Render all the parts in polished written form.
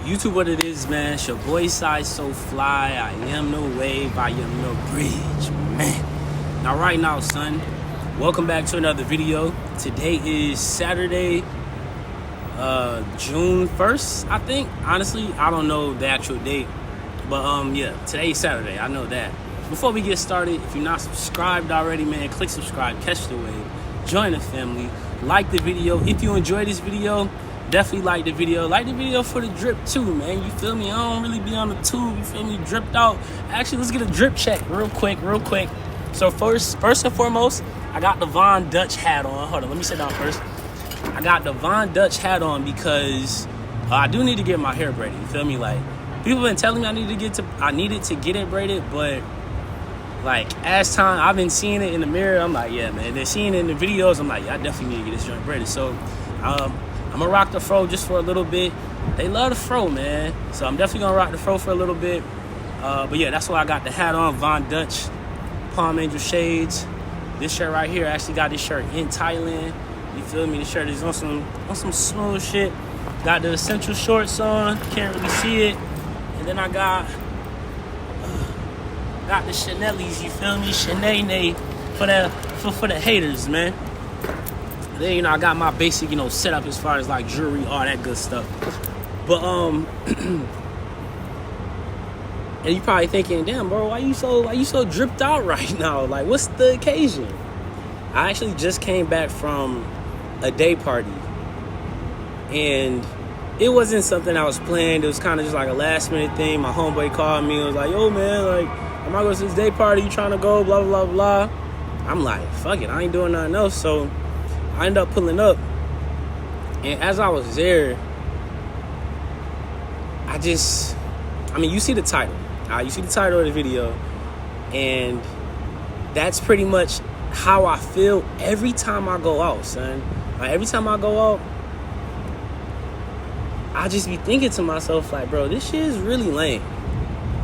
YouTube what it is, man. It's your boy Sayysooflyy. I am no wave, I am no bridge, man. Now right now, son, welcome back to another video. Today is Saturday, June 1st, I think. Honestly, I don't know the actual date. But yeah, today's Saturday, I know that. Before we get started, if you're not subscribed already, man, click subscribe, catch the wave, join the family, like the video. If you enjoy this video, definitely like the video. Like the video for the drip too, man. You feel me? I don't really be on the tube. You feel me? Dripped out. Actually, let's get a drip check real quick. So first and foremost, I got the Von Dutch hat on. Hold on, let me sit down first. I got the Von Dutch hat on because I do need to get my hair braided. You feel me? Like, people been telling me I needed to get it braided, but like as time I've been seeing it in the mirror, I'm like, yeah, man. They're seeing it in the videos. I'm like, yeah, I definitely need to get this joint braided. So I'm gonna rock the fro just for a little bit. They love the fro, man. So I'm definitely gonna rock the fro for a little bit. But yeah, that's why I got the hat on. Von Dutch, Palm Angel shades. This shirt right here, I actually got this shirt in Thailand. You feel me? The shirt is on some smooth shit. Got the essential shorts on. Can't really see it. And then I got the Chanellies. You feel me? Chanel for the haters, man. Then, you know, I got my basic, you know, setup as far as like jewelry, all that good stuff. But and you probably thinking, damn, bro, why you so dripped out right now? Like, what's the occasion? I actually just came back from a day party, and it wasn't something I was planned. It was kind of just like a last minute thing. My homeboy called me and was like, yo, man, like, I'm not going to this day party. You trying to go? Blah, blah, blah, blah. I'm like, fuck it. I ain't doing nothing else. So I ended up pulling up. And as I was there, I mean, you see the title. You see the title of the video. And that's pretty much how I feel every time I go out, son. Like, every time I go out, I just be thinking to myself, like, bro, this shit is really lame.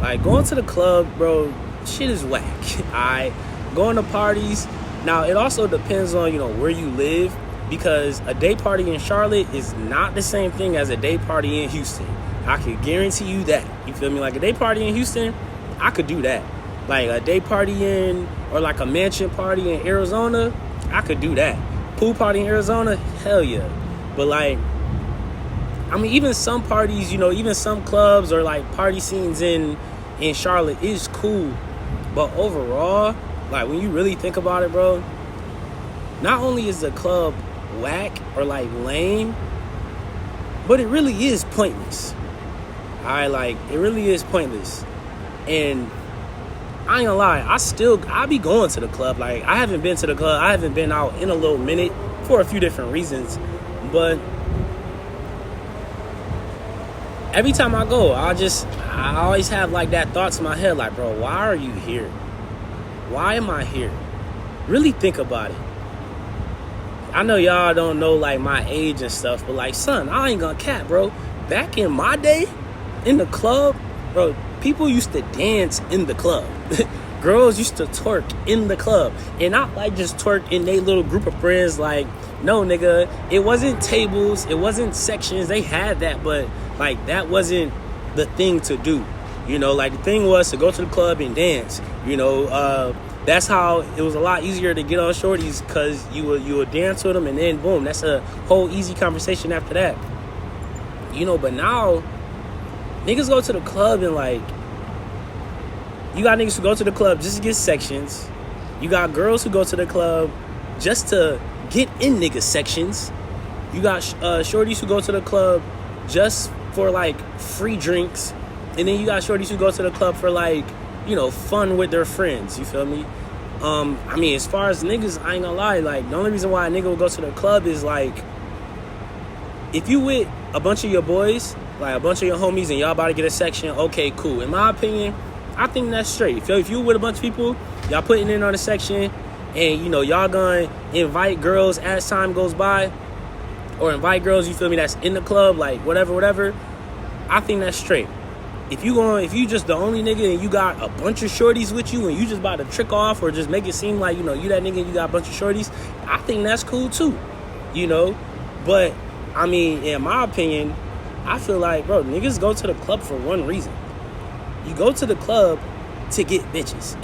Like, going to the club, bro, shit is whack. Alright, going to parties. Now, it also depends on, you know, where you live, because a day party in Charlotte is not the same thing as a day party in Houston. I can guarantee you that. You feel me? Like, a day party in Houston, I could do that. Like, a day party or like a mansion party in Arizona, I could do that. Pool party in Arizona, hell yeah. But, like, I mean, even some parties, you know, even some clubs or like party scenes in Charlotte is cool. But overall, like, when you really think about it, bro, not only is the club whack or like lame, but it really is pointless. Like, it really is pointless. And I ain't gonna lie, I be going to the club. Like, I haven't been to the club. I haven't been out in a little minute for a few different reasons. But every time I go, I always have like that thoughts in my head, like, bro, why are you here? Why am I here? Really think about it. I know y'all don't know like my age and stuff, but like, son, I ain't gonna cap, bro. Back in my day, in the club, bro, people used to dance in the club. Girls used to twerk in the club. And not like just twerk in their little group of friends. Like, no, nigga, it wasn't tables, it wasn't sections. They had that, but like, that wasn't the thing to do. You know, like, the thing was to go to the club and dance. You know, that's how it was a lot easier to get on shorties, because you would dance with them, and then boom, that's a whole easy conversation after that. You know, but now niggas go to the club and like, you got niggas who go to the club just to get sections. You got girls who go to the club just to get in niggas sections. You got shorties who go to the club just for like free drinks. And then you got shorties who go to the club for like, you know, fun with their friends. You feel me? I mean, as far as niggas, I ain't gonna lie. Like, the only reason why a nigga will go to the club is like, if you with a bunch of your boys, like a bunch of your homies, and y'all about to get a section, okay, cool. In my opinion, I think that's straight. If you with a bunch of people, y'all putting in on a section, and, you know, y'all gonna invite girls as time goes by, or invite girls, you feel me, that's in the club, like whatever, I think that's straight. If you just the only nigga and you got a bunch of shorties with you, and you just about to trick off or just make it seem like, you know, you that nigga and you got a bunch of shorties, I think that's cool too, you know. But I mean, in my opinion, I feel like, bro, niggas go to the club for one reason. You go to the club to get bitches.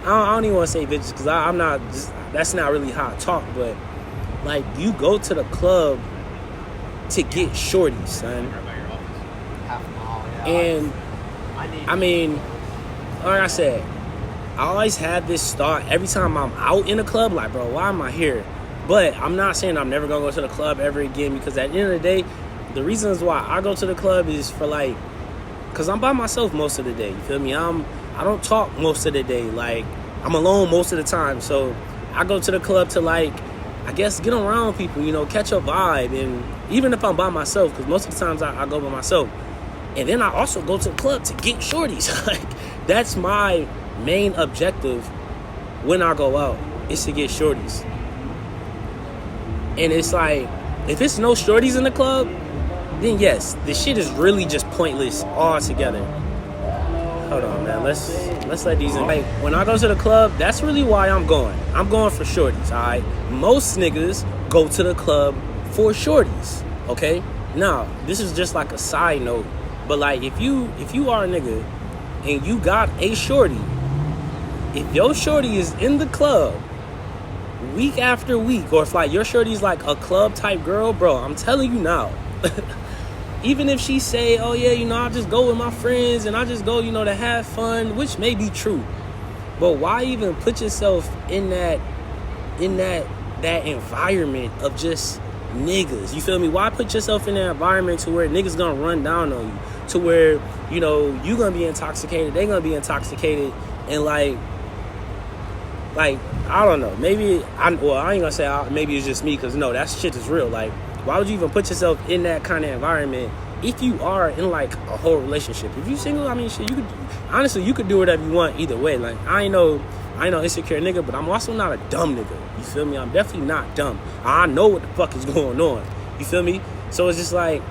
I don't even want to say bitches because I'm not just, that's not really how I talk, but like you go to the club to get shorties, son. And I mean, like I said, I always have this thought every time I'm out in a club, like, bro, why am I here? But I'm not saying I'm never gonna go to the club ever again, because at the end of the day, the reasons why I go to the club is for like, cause I'm by myself most of the day. You feel me? I don't talk most of the day. Like, I'm alone most of the time. So I go to the club to, like, I guess get around people, you know, catch a vibe. And even if I'm by myself, because most of the times I go by myself. And then I also go to the club to get shorties. Like, that's my main objective when I go out, is to get shorties. And it's like, if it's no shorties in the club, then yes, this shit is really just pointless altogether. Hold on, man. Let's let these in. Like, when I go to the club, that's really why I'm going. I'm going for shorties, all right? Most niggas go to the club for shorties, okay? Now, this is just like a side note, but like if you are a nigga and you got a shorty, if your shorty is in the club week after week, or if like your shorty's like a club type girl, bro, I'm telling you now. Even if she say, oh yeah, you know, I just go with my friends and I just go, you know, to have fun, which may be true. But why even put yourself in that environment of just niggas? You feel me? Why put yourself in that environment to where niggas gonna run down on you? To where, you know, you gonna be intoxicated, they gonna be intoxicated, and like I don't know. Maybe I ain't gonna say maybe it's just me, because no, that shit is real. Like, why would you even put yourself in that kind of environment if you are in like a whole relationship? If you single, I mean, shit, you could do whatever you want either way. Like, I ain't no insecure nigga, but I'm also not a dumb nigga. You feel me? I'm definitely not dumb. I know what the fuck is going on. You feel me? So it's just like,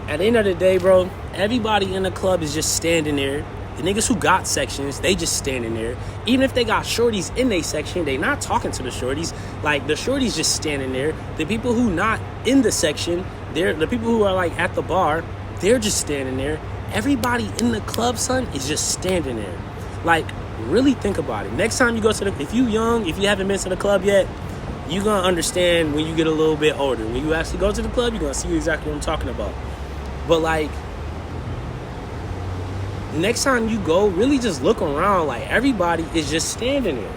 at the end of the day, bro, everybody in the club is just standing there. The niggas who got sections, they just standing there. Even if they got shorties in their section, they not talking to the shorties. Like, the shorties just standing there. The people who not in the section, the people who are like at the bar, they're just standing there. Everybody in the club, son, is just standing there. Like, really think about it. Next time you go to if you young, if you haven't been to the club yet, you're gonna understand when you get a little bit older. When you actually go to the club, you're gonna see exactly what I'm talking about. But like, next time you go, really just look around. Like, everybody is just standing there.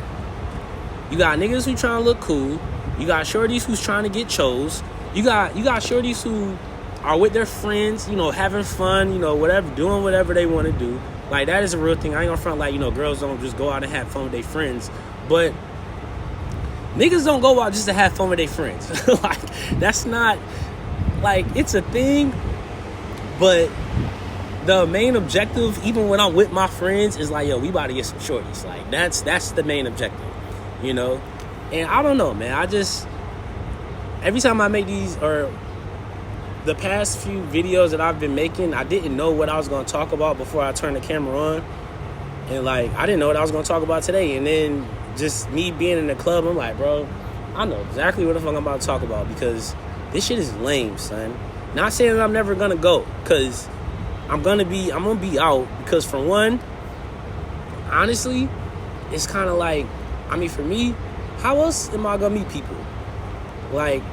You got niggas who trying to look cool. You got shorties who's trying to get chose. You got shorties who are with their friends, you know, having fun, you know, whatever, doing whatever they want to do. Like, that is a real thing. I ain't gonna front like, you know, girls don't just go out and have fun with their friends. But niggas don't go out just to have fun with their friends. Like, that's not, like, it's a thing, but the main objective, even when I'm with my friends, is like, yo, we about to get some shorties. Like, that's the main objective, you know? And I don't know, man. I just, every time I make these, or the past few videos that I've been making, I didn't know what I was going to talk about before I turned the camera on. And, like, I didn't know what I was going to talk about today. And then just me being in the club, I'm like, bro, I know exactly what the fuck I'm about to talk about, because this shit is lame, son. Not saying that I'm never going to go, because I'm gonna be out, because for one, honestly, it's kind of like, I mean, for me, how else am I gonna meet people? Like,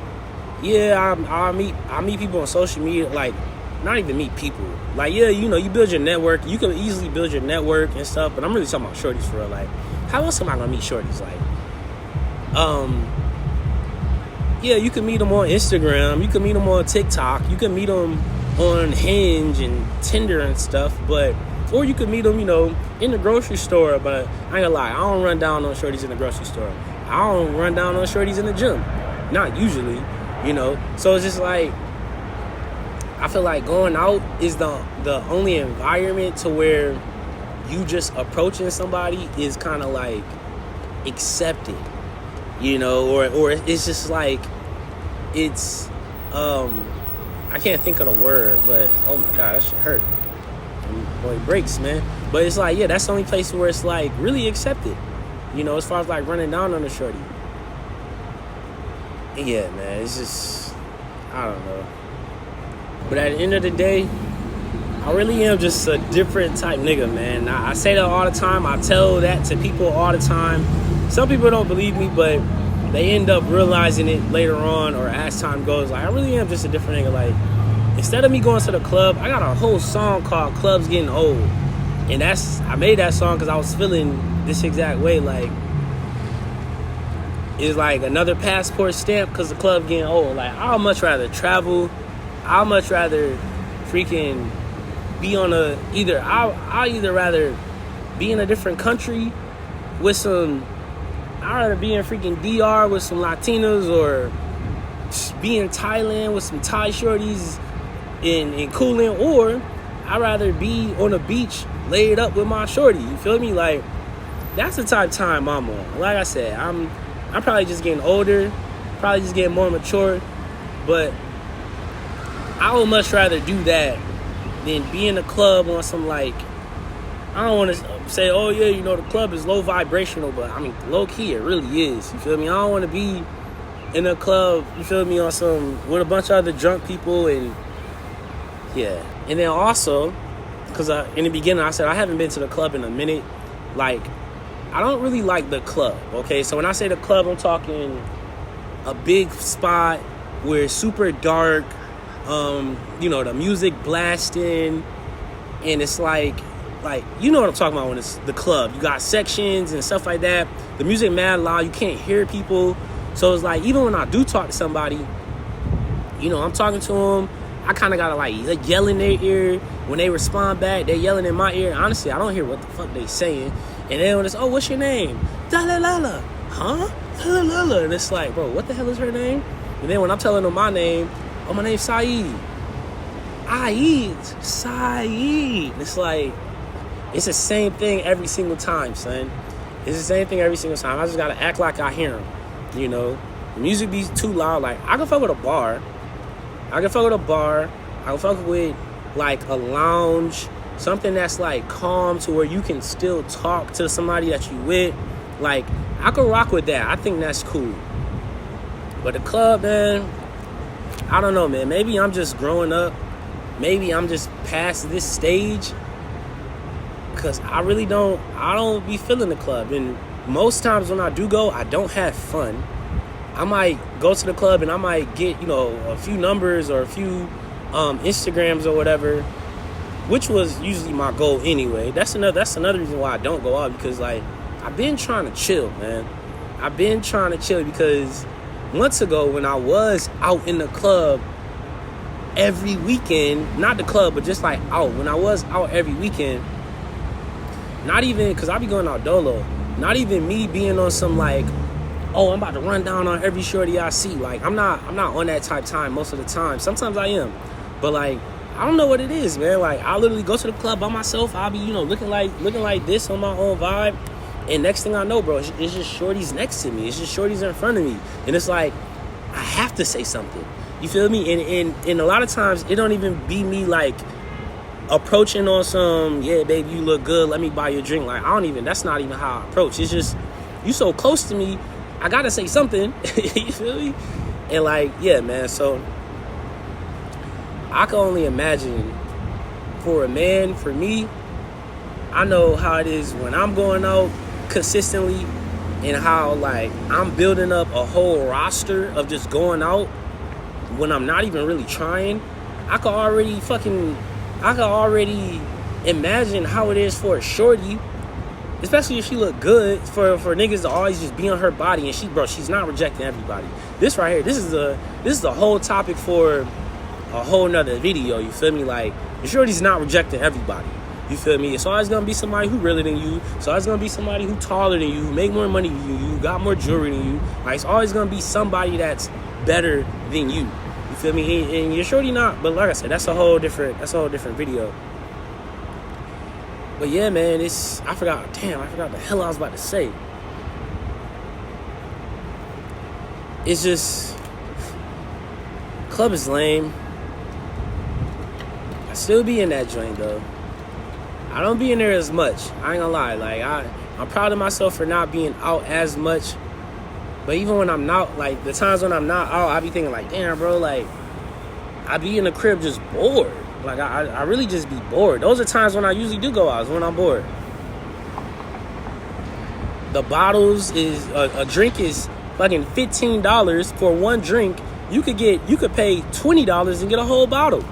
yeah, I meet people on social media. Like, not even meet people. Like, yeah, you know, you build your network. You can easily build your network and stuff. But I'm really talking about shorties for real. Like, how else am I gonna meet shorties? Like, yeah, you can meet them on Instagram. You can meet them on TikTok. You can meet them on Hinge and Tinder and stuff, or you could meet them, you know, in the grocery store. But I ain't gonna lie, I don't run down on shorties in the grocery store. I don't run down on shorties in the gym, not usually, you know. So it's just like, I feel like going out is the only environment to where you just approaching somebody is kind of like accepted, you know, or it's just like, it's I can't think of the word, but oh my god, that shit hurt. Boy, it breaks, man. But it's like, yeah, that's the only place where it's like really accepted, you know, as far as like running down on a shorty. And yeah, man, it's just, I don't know. But at the end of the day, I really am just a different type nigga, man. I say that all the time. I tell that to people all the time. Some people don't believe me, but they end up realizing it later on or as time goes. Like, I really am just a different nigga. Like, instead of me going to the club, I got a whole song called Club's Getting Old. And I made that song because I was feeling this exact way. Like, it's like another passport stamp because the club getting old. Like, I'd much rather travel. I'd much rather freaking be on I'll either rather be in a different country with some, I'd rather be in freaking DR with some Latinas, or be in Thailand with some Thai shorties in cooling, or I'd rather be on the beach laid up with my shorty. You feel me? Like, that's the type of time I'm on. Like I said, I'm probably just getting older, probably just getting more mature, but I would much rather do that than be in the club on some, like, I don't want to say, oh yeah, you know, the club is low vibrational, but I mean, low key, it really is. You feel me? I don't want to be in a club, you feel me, on some, with a bunch of other drunk people, and yeah. And then also, because in the beginning I said I haven't been to the club in a minute. Like, I don't really like the club, okay? So when I say the club, I'm talking a big spot where it's super dark, you know, the music blasting, and it's like, you know what I'm talking about when it's the club. You got sections and stuff like that. The music mad loud, you can't hear people. So it's like, even when I do talk to somebody, you know, I'm talking to them, I kind of got to like yell in their ear. When they respond back, they're yelling in my ear. Honestly, I don't hear what the fuck they saying. And then when it's, oh, what's your name? Da-la-la-la. Huh? Da-la-la-la. And it's like, bro, what the hell is her name? And then when I'm telling them my name, oh, my name's Saeed. Saeed. It's like, it's the same thing every single time, son. It's the same thing every single time. I just got to act like I hear them, you know? The music be too loud. Like, I can fuck with a bar. I can fuck with, like, a lounge. Something that's, like, calm to where you can still talk to somebody that you with. Like, I could rock with that. I think that's cool. But the club, man, I don't know, man. Maybe I'm just growing up. Maybe I'm just past this stage. Because I don't be feeling the club. And most times when I do go, I don't have fun. I might go to the club and I might get, you know, a few numbers or a few Instagrams or whatever, which was usually my goal anyway. That's another reason why I don't go out, because, like, I've been trying to chill, man. I've been trying to chill because months ago when I was out in the club every weekend, not the club, but just like out, when I was out every weekend, not even, because I be going out dolo, not even me being on some like, oh, I'm about to run down on every shorty I see. Like, I'm not on that type of time most of the time. Sometimes I am. But, like, I don't know what it is, man. Like, I literally go to the club by myself. I'll be, you know, looking like this on my own vibe. And next thing I know, bro, it's just shorties next to me. It's just shorties in front of me. And it's like, I have to say something. You feel me? And a lot of times, it don't even be me, like, approaching on some, yeah, baby, you look good, let me buy you a drink. Like, that's not even how I approach. It's just, you so close to me, I gotta say something. You feel me? And, like, yeah, man, so I can only imagine for a man, for me, I know how it is when I'm going out consistently, and how, like, I'm building up a whole roster of just going out when I'm not even really trying. I could already imagine how it is for a shorty, especially if she look good, for niggas to always just be on her body, and she's not rejecting everybody. This right here, this is a whole topic for a whole nother video, you feel me? Like, the shorty's not rejecting everybody, you feel me? It's always gonna be somebody who realer than you. It's always gonna be somebody who taller than you, who make more money than you, got more jewelry than you. Like, it's always gonna be somebody that's better than you. You feel me? And your shorty not, but like I said, that's a whole different video. But yeah, man, I forgot the hell I was about to say. It's just, club is lame. I still be in that joint though. I don't be in there as much. I ain't gonna lie. Like, I'm proud of myself for not being out as much. But even when I'm not, like, the times when I'm not out, I be thinking like, damn, bro, like, I be in the crib just bored. Like, I really just be bored. Those are times when I usually do go out, is when I'm bored. The bottles is, a drink is fucking $15 for one drink. You could pay $20 and get a whole bottle.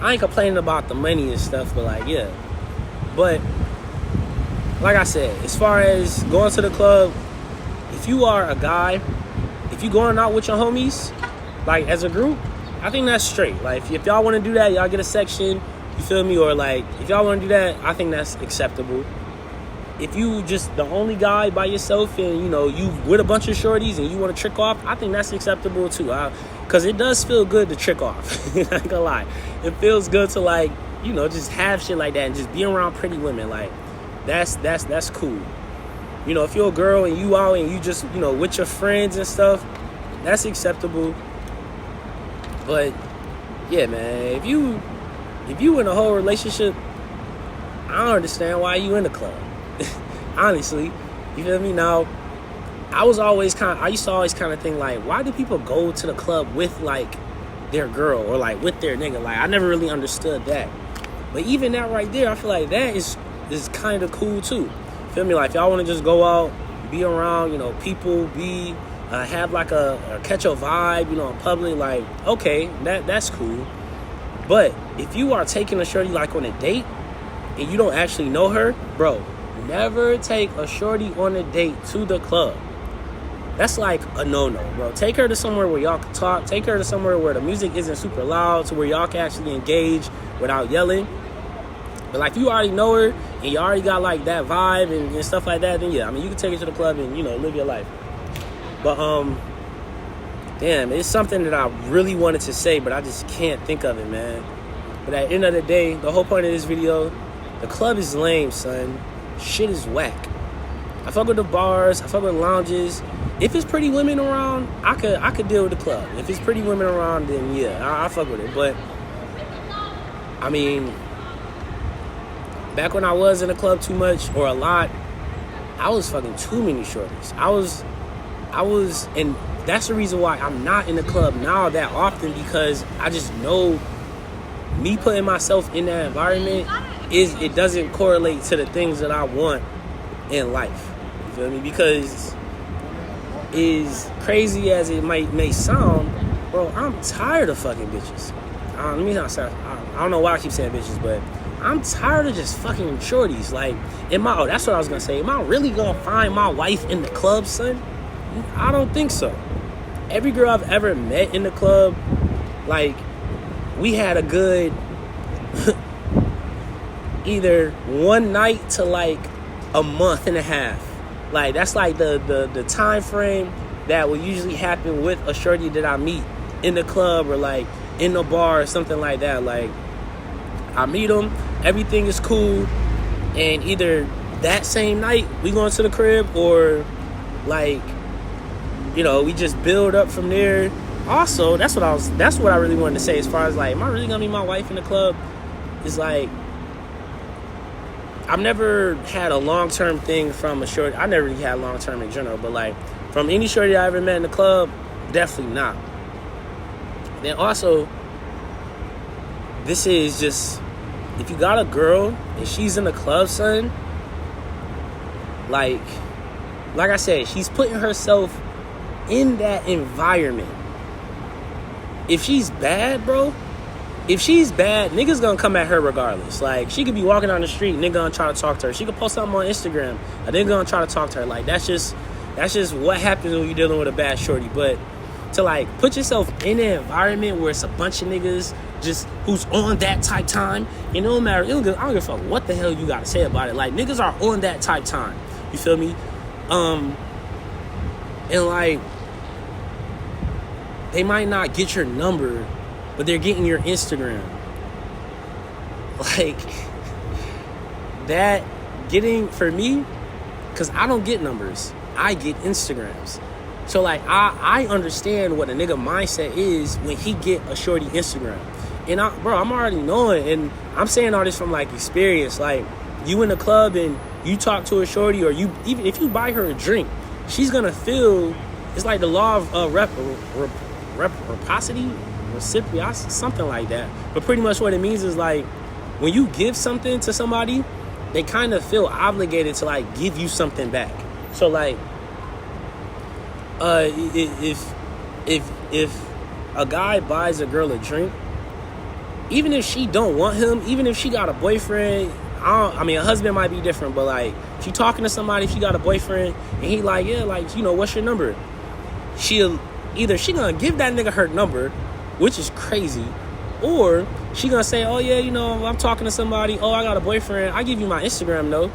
I ain't complaining about the money and stuff, but like, yeah. But, like I said, as far as going to the club, if you are a guy, if you going out with your homies, like, as a group, I think that's straight. Like, if y'all want to do that, y'all get a section, you feel me? Or, like, if y'all want to do that, I think that's acceptable. If you just the only guy by yourself and, you know, you with a bunch of shorties and you want to trick off, I think that's acceptable too. Because it does feel good to trick off. Not gonna lie. It feels good to, like, you know, just have shit like that and just be around pretty women. Like, that's cool. You know, if you're a girl and you out and you just, you know, with your friends and stuff, that's acceptable. But yeah, man, if you in a whole relationship, I don't understand why you in the club. Honestly, you feel me? Now, I used to always kind of think, like, why do people go to the club with, like, their girl or, like, with their nigga? Like, I never really understood that. But even that right there, I feel like that is kind of cool too. Feel me? Like, if y'all want to just go out, be around, you know, people, have like a catch a vibe, you know, in public, like, okay, that's cool. But if you are taking a shorty, like, on a date and you don't actually know her, bro, never take a shorty on a date to the club. That's like a no-no, bro. Take her to somewhere where y'all can talk. Take her to somewhere where the music isn't super loud, to where y'all can actually engage without yelling. But, like, you already know her and you already got, like, that vibe and stuff like that, then yeah, I mean, you can take her to the club and, you know, live your life. But damn, it's something that I really wanted to say, but I just can't think of it, man. But at the end of the day, the whole point of this video, the club is lame, son. Shit is whack. I fuck with the bars, I fuck with lounges. If it's pretty women around, I could deal with the club. If it's pretty women around, then yeah, I fuck with it. But I mean, back when I was in the club too much or a lot, I was fucking too many shorties. I was, and that's the reason why I'm not in the club now that often, because I just know me putting myself in that environment it doesn't correlate to the things that I want in life. You feel me? Because as crazy as it may sound, bro, I'm tired of fucking bitches. I don't know why I keep saying bitches, but I'm tired of just fucking shorties. Like, that's what I was gonna say. Am I really gonna find my wife in the club, son? I don't think so. Every girl I've ever met in the club, like, we had a good either one night to, like, a month and a half. Like, that's like the time frame that will usually happen with a shorty that I meet in the club or, like, in the bar or something like that. Like, I meet them, everything is cool, and either that same night we going to the crib, or, like, you know, we just build up from there. Also, that's what I really wanted to say as far as, like, am I really gonna meet my wife in the club? It's like, I've never had a long-term thing from a shorty. I never really had long-term in general, but, like, from any shorty I ever met in the club, definitely not. Then also, this is just, if you got a girl and she's in the club, son, like I said, she's putting herself in that environment. If she's bad, bro, niggas gonna come at her regardless. Like, she could be walking down the street, nigga gonna try to talk to her. She could post something on Instagram, a nigga gonna try to talk to her. Like, that's just what happens when you're dealing with a bad shorty. But to, like, put yourself in an environment where it's a bunch of niggas just who's on that type time, it don't matter. I don't give a fuck what the hell you gotta say about it. Like, niggas are on that type time. You feel me? And, like, they might not get your number, but they're getting your Instagram. Like, that getting, for me, because I don't get numbers, I get Instagrams. So, like, I understand what a nigga mindset is when he get a shorty Instagram. And, I'm already knowing, and I'm saying all this from, like, experience. Like, you in the club and you talk to a shorty, or you, even if you buy her a drink, she's gonna feel, it's like the law of reciprocity. reciprocate, something like that. But pretty much what it means is like when you give something to somebody, they kind of feel obligated to like give you something back. So like, if a guy buys a girl a drink, even if she don't want him, even if she got a boyfriend, I mean, a husband might be different, but like, she talking to somebody, she got a boyfriend, and he like, yeah, like, you know, what's your number? She gonna give that nigga her number, which is crazy, or she gonna say, oh yeah, you know, I'm talking to somebody, oh, I got a boyfriend, I give you my Instagram though.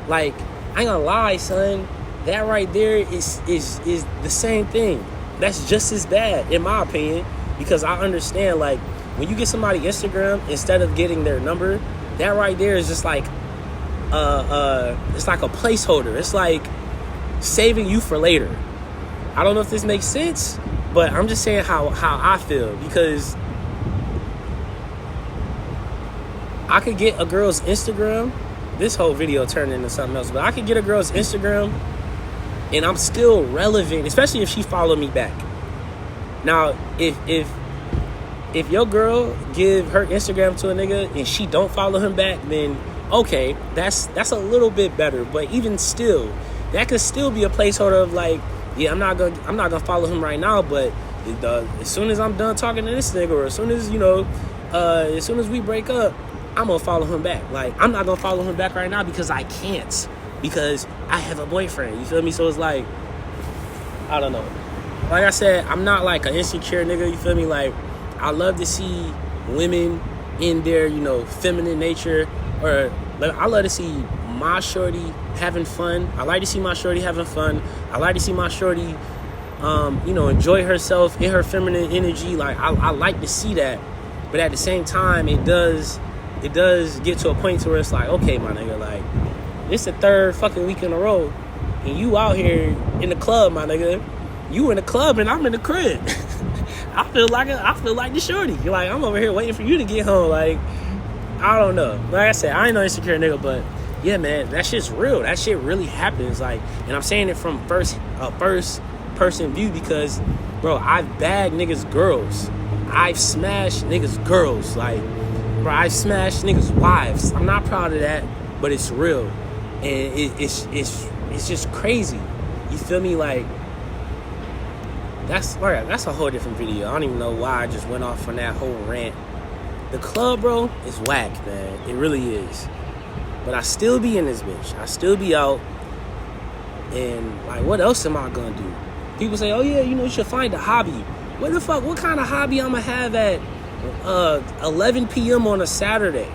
Like, I ain't gonna lie, son, that right there is the same thing. That's just as bad, in my opinion, because I understand, like, when you get somebody Instagram instead of getting their number, that right there is just like it's like a placeholder. It's like saving you for later. I don't know if this makes sense, but I'm just saying how I feel, because I could get a girl's Instagram. This whole video turned into something else, but I could get a girl's Instagram and I'm still relevant, especially if she followed me back. Now, if your girl give her Instagram to a nigga and she don't follow him back, then okay, that's a little bit better. But even still, that could still be a placeholder of like, yeah, I'm not gonna follow him right now, but as soon as I'm done talking to this nigga, or as soon as, you know, as soon as we break up, I'm gonna follow him back. Like, I'm not gonna follow him back right now because I can't, because I have a boyfriend. You feel me? So it's like, I don't know. Like I said, I'm not like an insecure nigga. You feel me? Like, I love to see women in their, you know, feminine nature, or I love to see my shorty having fun. I like to see my shorty having fun. I like to see my shorty, you know, enjoy herself in her feminine energy. Like, I like to see that, but at the same time, it does get to a point to where it's like, okay, my nigga, like, it's the third fucking week in a row, and you out here in the club, my nigga. You in the club and I'm in the crib. I feel like the shorty. You're like, I'm over here waiting for you to get home. Like, I don't know. Like I said, I ain't no insecure nigga, but yeah, man, that shit's real. That shit really happens. Like, and I'm saying it from first person view, because, bro, I've bagged niggas' girls. I've smashed niggas' girls. Like, bro, I've smashed niggas' wives. I'm not proud of that, but it's real, and it's just crazy. You feel me? Like, that's a whole different video. I don't even know why I just went off on that whole rant. The club, bro, is whack, man. It really is. But I still be in this bitch. I still be out. And, like, what else am I gonna do? People say, oh, yeah, you know, you should find a hobby. What the fuck? What kind of hobby I'm gonna have at 11 p.m. on a Saturday?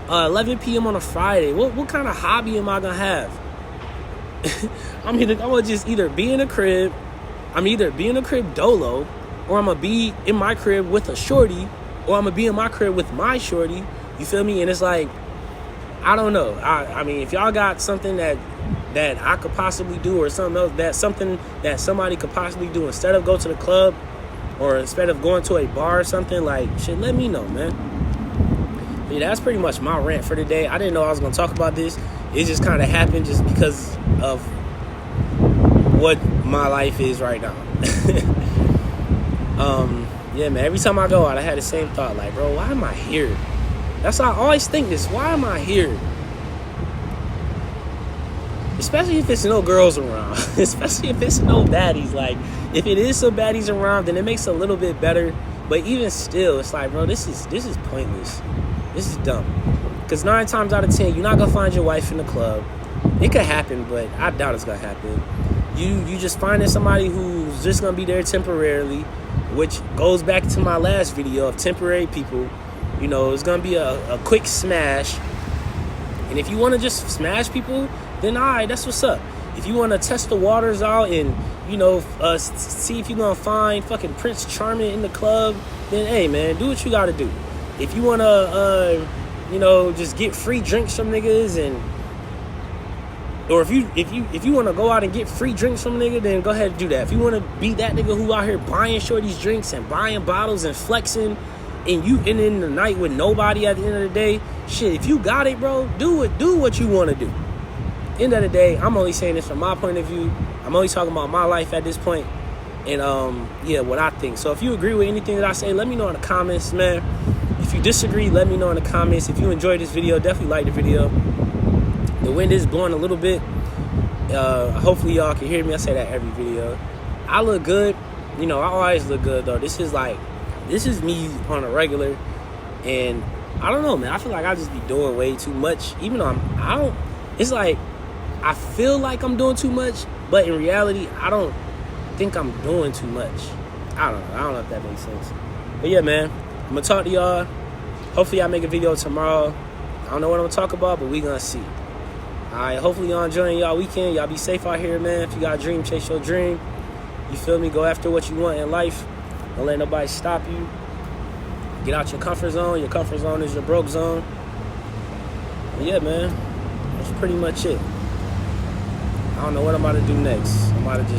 11 p.m. on a Friday? What kind of hobby am I gonna have? I'm gonna just either be in a crib, dolo, or I'm gonna be in my crib with a shorty, or I'm gonna be in my crib with my shorty. You feel me? And it's like, I don't know. I mean, if y'all got something that I could possibly do, or something else, something that somebody could possibly do instead of go to the club, or instead of going to a bar or something, like, shit, let me know, man. But yeah, that's pretty much my rant for today. I didn't know I was gonna talk about this. It just kind of happened just because of what my life is right now. Yeah, man, every time I go out, I had the same thought, like, bro, why am I here? That's how I always think this. Why am I here? Especially if it's no girls around. Especially if it's no baddies. Like, if it is some baddies around, then it makes it a little bit better. But even still, it's like, bro, this is pointless. This is dumb. Because 9 times out of 10, you're not going to find your wife in the club. It could happen, but I doubt it's going to happen. You just finding somebody who's just going to be there temporarily, which goes back to my last video of temporary people. You know, it's going to be a quick smash. And if you want to just smash people, then all right, that's what's up. If you want to test the waters out and, you know, see if you're going to find fucking Prince Charming in the club, then, hey, man, do what you got to do. If you want to, you know, just get free drinks from niggas, and or if you want to go out and get free drinks from a nigga, then go ahead and do that. If you want to be that nigga who out here buying shorties drinks and buying bottles and flexing, and you ending the night with nobody at the end of the day, shit, if you got it, bro, do it. Do what you want to do. End of the day, I'm only saying this from my point of view. I'm only talking about my life at this point. yeah, what I think. So if you agree with anything that I say, let me know in the comments, man. If you disagree, let me know in the comments. If you enjoyed this video, definitely like the video. The wind is blowing a little bit. Hopefully y'all can hear me. I say that every video. I look good. You know, I always look good though. This is me on a regular, and I don't know, man. I feel like I just be doing way too much, even though I don't. It's like I feel like I'm doing too much, but in reality, I don't think I'm doing too much. I don't know if that makes sense. But yeah, man, I'm gonna talk to y'all. Hopefully I make a video tomorrow. I don't know what I'm gonna talk about, but we gonna see. Alright, hopefully y'all enjoying y'all weekend. Y'all be safe out here, man. If you got a dream, chase your dream. You feel me? Go after what you want in life. Don't let nobody stop you. Get out your comfort zone. Your comfort zone is your broke zone. But yeah, man, that's pretty much it. I don't know what I'm about to do next. I'm about to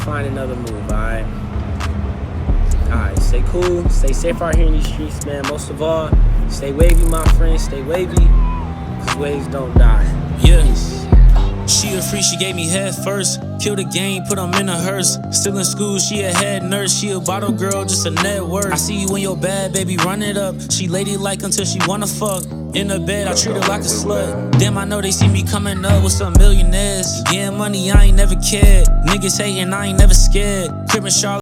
find another move, alright? Alright, stay cool. Stay safe out here in these streets, man. Most of all, stay wavy, my friends. Stay wavy, because waves don't die. Yeah. She a freak, she gave me head first. Killed the game, put them in a hearse. Still in school, she a head nurse. She a bottle girl, just a net worth. I see you in your bad, baby, run it up. She ladylike until she wanna fuck. In the bed, I treat her like a slut. Damn, I know they see me coming up with some millionaires. Getting money, I ain't never cared. Niggas hating, I ain't never scared. Crib in Charlotte.